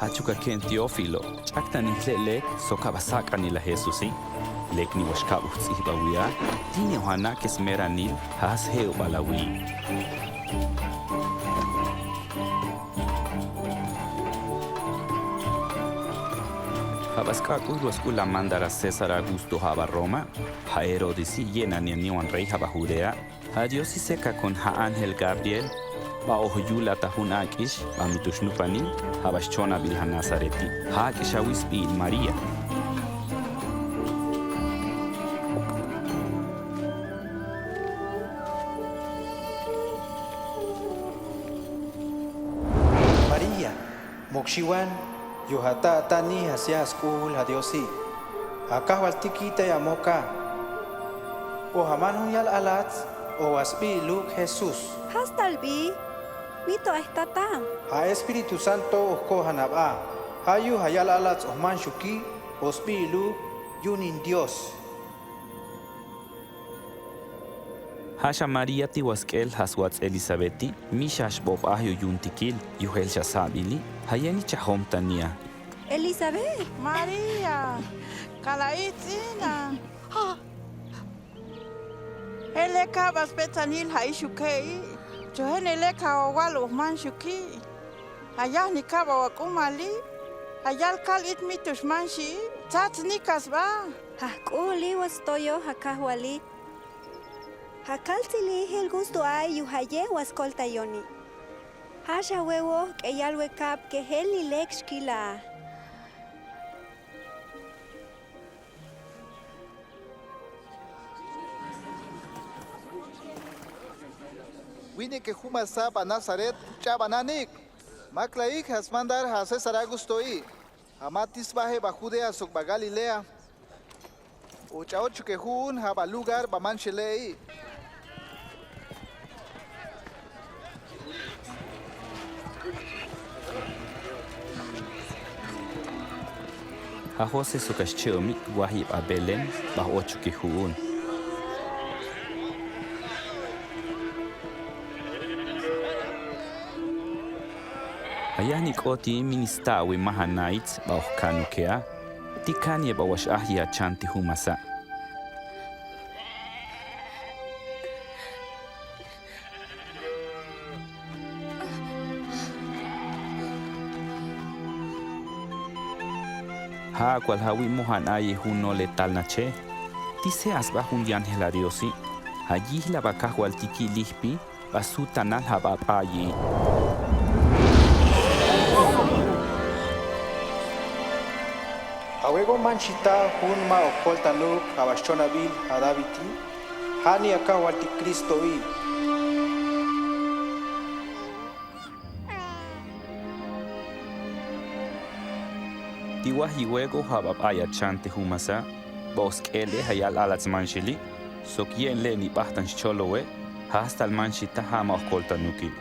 Hachuka ken Teófilo, chaktan lek sokabasakan la Jesusi. Lek ni washkabu tzihbawia, tine ohana kesmeranil has heu balawi. Habaskaku la mandara César Augusto haba Roma, ha Herodisi llena ni rey haba Judea, ha Diosi seca con ha Ángel Gabriel, ba ohuyula tahun akish, ba mitushnupani, habashchona bilha Nazareti, ha akishawis bil María. María, Mokshiwan, Yohata Tani hacia school hadiosi. Acá waltikita ya moka. O hamanu yal alats o aspi Luke Jesús. Hastalbi, mito estatam. Ha Espíritu Santo osko hanaba. Hayu hayal alats ohman shuki ospi Luke yunin Dios. Hasha María tiwaskel haswats Elisabeti, mishash bob ahyo yuntikil, yuhel shasabili, hayani chahom tania. Elizabeth, María, Kalaitzina. Eleka baspetanil haishukei. Johen eleka owal uhman shuki. Ayah nikaba wakumali. Ayal kal it mitushmanshi. Tats nikas ba. hakuli wastoyo hakahwali. Hakaltili el gusto ay yuhaye waskolta yoni. Hasha huevo que yalwe kap que heli lex kila. Wini que huma saba Nazaret chabananik. Maklaik has mandar ha César Augustoi. Amatis baje ba Judea sok ba Galilea. O chaochu que hun ha ba lugar ba manchelei. Ha Jose sukashchomi wahib a Belén, ba ocho kihuun. Ayani koti ministawi mahanaits ba ohkanukea, tikanye ba wash ahya chanti humasa. Ha cual hawi mohan aye huno letal nache, tise asba hun yan helariosi, allí la bakahwal tiki lihpi, basutanal habab ayi. Awego manchita hun ma okolta Luke habashchonabil hadabiti. Hani acá walti Cristo i. Tiwahi wego habab aya chante humasa, boskele hayal alats manchili, sok yen le ni bahtan cholowe, hasta el manchita hama okolta nuki.